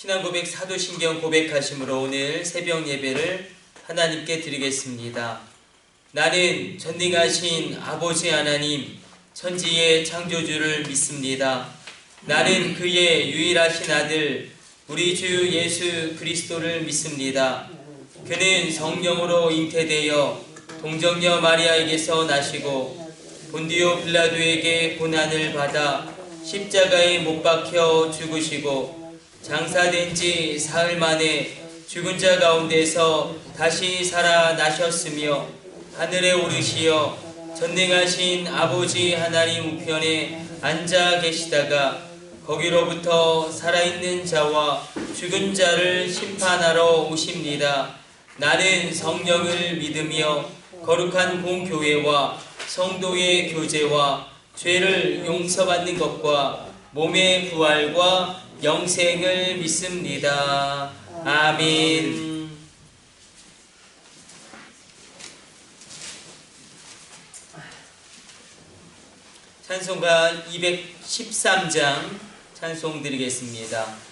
신앙 고백 사도신경 고백하심으로 오늘 새벽 예배를 하나님께 드리겠습니다. 나는 전능하신 아버지 하나님 천지의 창조주를 믿습니다. 나는 그의 유일하신 아들 우리 주 예수 그리스도를 믿습니다. 그는 성령으로 잉태되어 동정녀 마리아에게서 나시고 본디오 빌라도에게 고난을 받아 십자가에 못 박혀 죽으시고 장사된 지 사흘 만에 죽은 자 가운데서 다시 살아나셨으며 하늘에 오르시어 전능하신 아버지 하나님 우편에 앉아 계시다가 거기로부터 살아있는 자와 죽은 자를 심판하러 오십니다. 나는 성령을 믿으며 거룩한 공교회와 성도의 교제와 죄를 용서받는 것과 몸의 부활과 영생을 믿습니다. 아멘. 찬송가 213장 찬송 드리겠습니다.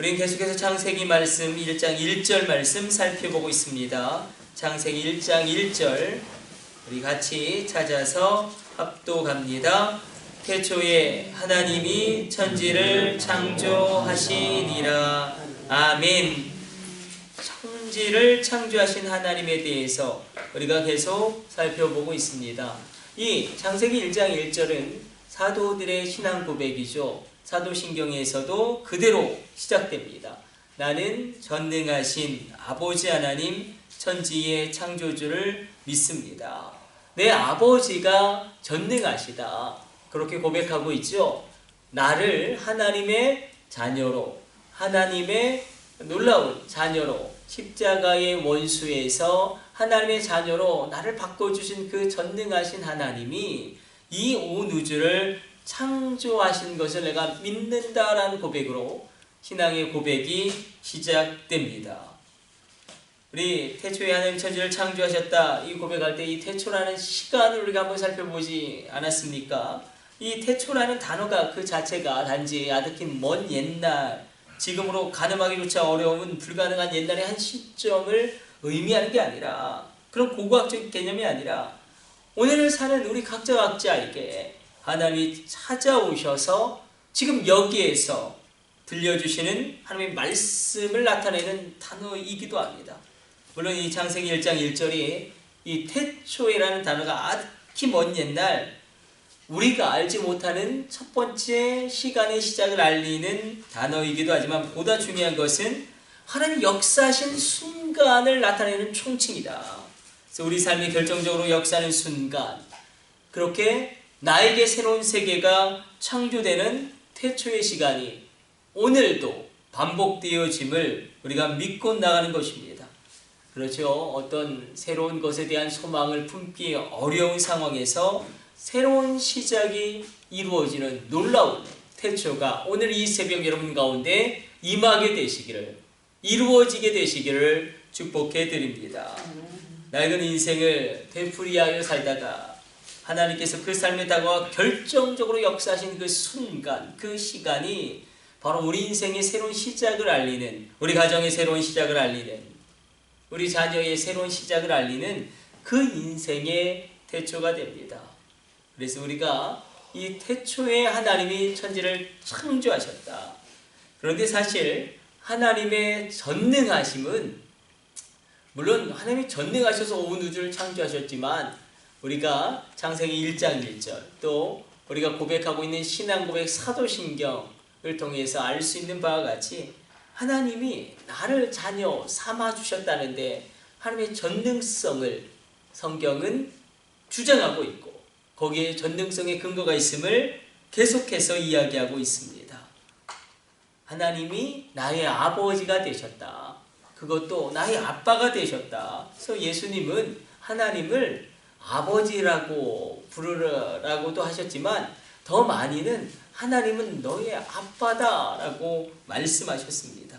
우리는 계속해서 창세기 말씀 1장 1절 말씀 살펴보고 있습니다. 창세기 1장 1절 우리 같이 찾아서 합독합니다. 태초에 하나님이 천지를 창조하시니라. 아멘. 천지를 창조하신 하나님에 대해서 우리가 계속 살펴보고 있습니다. 이 창세기 1장 1절은 사도들의 신앙 고백이죠. 사도신경에서도 그대로 시작됩니다. 나는 전능하신 아버지 하나님 천지의 창조주를 믿습니다. 내 아버지가 전능하시다. 그렇게 고백하고 있죠. 나를 하나님의 자녀로, 하나님의 놀라운 자녀로, 십자가의 원수에서 하나님의 자녀로 나를 바꿔주신 그 전능하신 하나님이 이 온 우주를 창조하신 것을 내가 믿는다라는 고백으로 신앙의 고백이 시작됩니다. 우리 태초에 하나님 천지를 창조하셨다 이 고백할 때 이 태초라는 시간을 우리가 한번 살펴보지 않았습니까? 이 태초라는 단어가 그 자체가 단지 아득히 먼 옛날, 지금으로 가늠하기조차 어려운 불가능한 옛날의 한 시점을 의미하는 게 아니라, 그런 고고학적 개념이 아니라 오늘을 사는 우리 각자 각자에게 하나님이 찾아오셔서 지금 여기에서 들려주시는 하나님의 말씀을 나타내는 단어이기도 합니다. 물론 이 창세기 1장 1절이 이 태초에라는 단어가 아득히 먼 옛날, 우리가 알지 못하는 첫 번째 시간의 시작을 알리는 단어이기도 하지만 보다 중요한 것은 하나님 역사하신 순간을 나타내는 총칭이다. 그래서 우리 삶이 결정적으로 역사하는 순간, 그렇게 나에게 새로운 세계가 창조되는 태초의 시간이 오늘도 반복되어짐을 우리가 믿고 나가는 것입니다. 그렇죠. 어떤 새로운 것에 대한 소망을 품기 어려운 상황에서 새로운 시작이 이루어지는 놀라운 태초가 오늘 이 새벽 여러분 가운데 임하게 되시기를, 이루어지게 되시기를 축복해 드립니다. 낡은 인생을 되풀이하여 살다가 하나님께서 그 삶에 다가와 결정적으로 역사하신 그 순간, 그 시간이 바로 우리 인생의 새로운 시작을 알리는, 우리 가정의 새로운 시작을 알리는, 우리 자녀의 새로운 시작을 알리는 그 인생의 태초가 됩니다. 그래서 우리가 이 태초에 하나님이 천지를 창조하셨다. 그런데 사실 하나님의 전능하심은, 물론 하나님이 전능하셔서 온 우주를 창조하셨지만 우리가 창세기 1장 1절 또 우리가 고백하고 있는 신앙 고백 사도신경을 통해서 알 수 있는 바와 같이 하나님이 나를 자녀 삼아주셨다는데 하나님의 전능성을 성경은 주장하고 있고 거기에 전능성의 근거가 있음을 계속해서 이야기하고 있습니다. 하나님이 나의 아버지가 되셨다. 그것도 나의 아빠가 되셨다. 그래서 예수님은 하나님을 아버지라고 부르라고도 하셨지만 더 많이는 하나님은 너의 아빠다라고 말씀하셨습니다.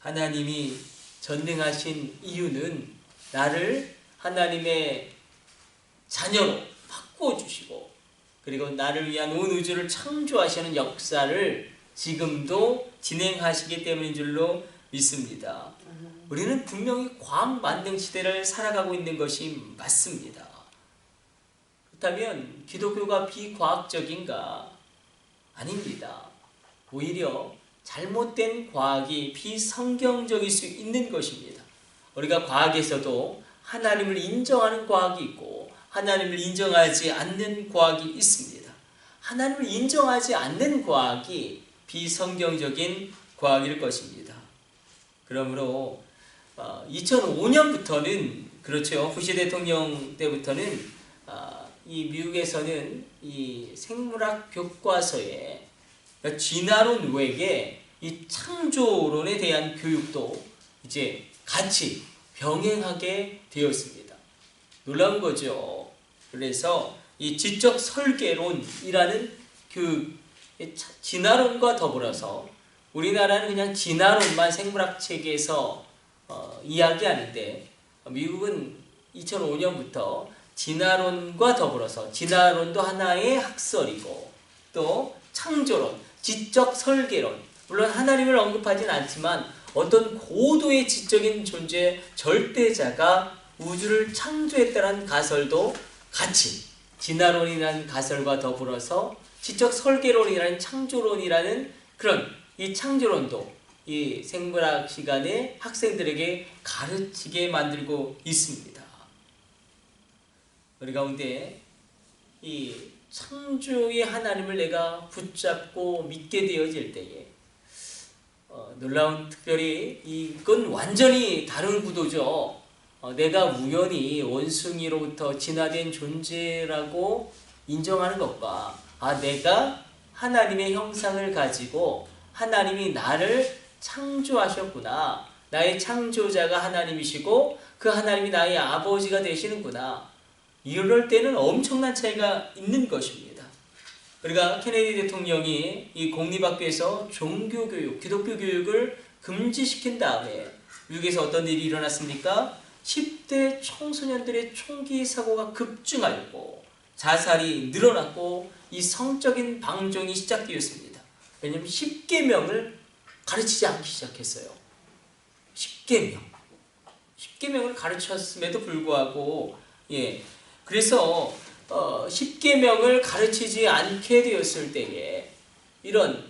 하나님이 전능하신 이유는 나를 하나님의 자녀로 바꿔주시고 그리고 나를 위한 온 우주를 창조하시는 역사를 지금도 진행하시기 때문인 줄로 믿습니다. 우리는 분명히 과학 만능 시대를 살아가고 있는 것이 맞습니다. 그렇다면 기독교가 비과학적인가? 아닙니다. 오히려 잘못된 과학이 비성경적일 수 있는 것입니다. 우리가 과학에서도 하나님을 인정하는 과학이 있고 하나님을 인정하지 않는 과학이 있습니다. 하나님을 인정하지 않는 과학이 비성경적인 과학일 것입니다. 그러므로 2005년부터는 그렇죠. 부시 대통령 때부터는 이 미국에서는 이 생물학 교과서에 진화론 외에 이 창조론에 대한 교육도 이제 같이 병행하게 되었습니다. 놀라운 거죠. 그래서 이 지적 설계론이라는 그 진화론과 더불어서 우리나라는 그냥 진화론만 생물학 체계에서 이야기하는데 미국은 2005년부터 진화론과 더불어서 진화론도 하나의 학설이고 또 창조론, 지적 설계론, 물론 하나님을 언급하진 않지만 어떤 고도의 지적인 존재 절대자가 우주를 창조했다는 가설도 같이 진화론이라는 가설과 더불어서 지적 설계론이라는 창조론이라는 그런 이 창조론도 이 생물학 시간에 학생들에게 가르치게 만들고 있습니다. 우리 가운데 이 창조의 하나님을 내가 붙잡고 믿게 되어질 때에 놀라운, 특별히 이건 완전히 다른 구도죠. 내가 우연히 원숭이로부터 진화된 존재라고 인정하는 것과 내가 하나님의 형상을 가지고 하나님이 나를 창조하셨구나. 나의 창조자가 하나님이시고 그 하나님이 나의 아버지가 되시는구나. 이럴 때는 엄청난 차이가 있는 것입니다. 그러니까 케네디 대통령이 이 공립학교에서 종교교육, 기독교 교육을 금지시킨 다음에 미국에서 어떤 일이 일어났습니까? 10대 청소년들의 총기 사고가 급증하였고 자살이 늘어났고 이 성적인 방종이 시작되었습니다. 왜냐하면 10계명을 가르치지 않기 시작했어요. 10계명을 가르쳤음에도 불구하고 그래서 10계명을 가르치지 않게 되었을 때에 이런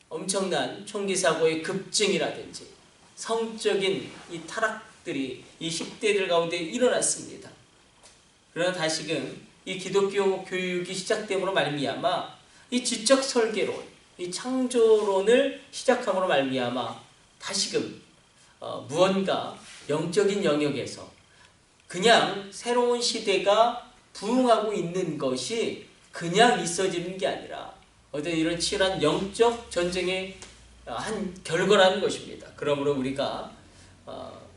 엄청난 총기 사고의 급증이라든지 성적인 이 타락들이 이 10대들 가운데 일어났습니다. 그러나 다시금 이 기독교 교육이 시작됨으로 말미암아 이 지적 설계론, 이 창조론을 시작함으로 말미암아 다시금 무언가 영적인 영역에서 그냥 새로운 시대가 부흥하고 있는 것이 그냥 있어지는 게 아니라 어떤 이런 치열한 영적 전쟁의 한 결과라는 것입니다. 그러므로 우리가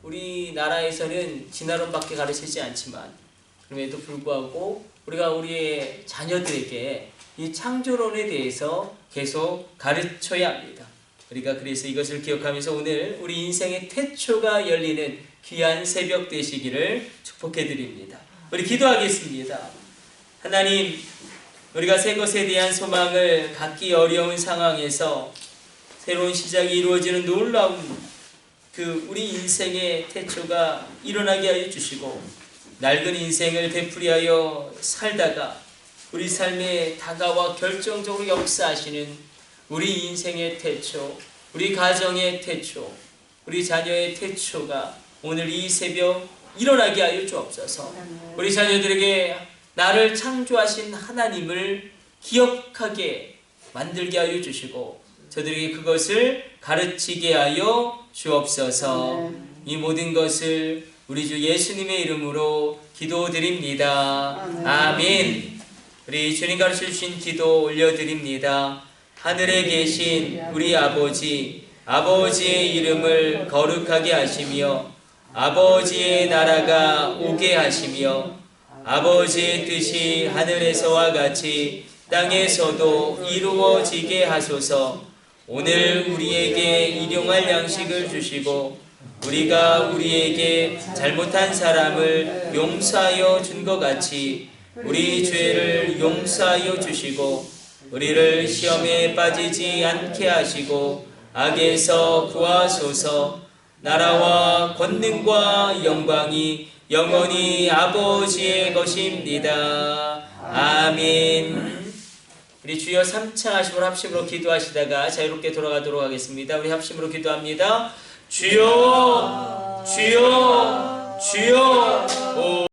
우리나라에서는 진화론밖에 가르치지 않지만 그럼에도 불구하고 우리가 우리의 자녀들에게 이 창조론에 대해서 계속 가르쳐야 합니다. 우리가 그래서 이것을 기억하면서 오늘 우리 인생의 태초가 열리는 귀한 새벽 되시기를 축복해 드립니다. 우리 기도하겠습니다. 하나님, 우리가 새 것에 대한 소망을 갖기 어려운 상황에서 새로운 시작이 이루어지는 놀라운 우리 인생의 태초가 일어나게 하여 주시고 낡은 인생을 되풀이하여 살다가 우리 삶에 다가와 결정적으로 역사하시는 우리 인생의 태초, 우리 가정의 태초, 우리 자녀의 태초가 오늘 이 새벽 일어나게 하여 주옵소서. 우리 자녀들에게 나를 창조하신 하나님을 기억하게 만들게 하여 주시고 저들에게 그것을 가르치게 하여 주옵소서. 이 모든 것을 우리 주 예수님의 이름으로 기도드립니다. 아멘. 우리 주님 가르쳐 주신 기도 올려드립니다. 하늘에 계신 우리 아버지, 아버지의 이름을 거룩하게 하시며 아버지의 나라가 오게 하시며 아버지의 뜻이 하늘에서와 같이 땅에서도 이루어지게 하소서. 오늘 우리에게 일용할 양식을 주시고 우리가 우리에게 잘못한 사람을 용서하여 준 것 같이 우리 죄를 용서하여 주시고 우리를 시험에 빠지지 않게 하시고 악에서 구하소서. 나라와 권능과 영광이 영원히 아버지의 것입니다. 아멘. 우리 주여 3차 하심으로 합심으로 기도하시다가 자유롭게 돌아가도록 하겠습니다. 우리 합심으로 기도합니다. 주여, 주여, 주여.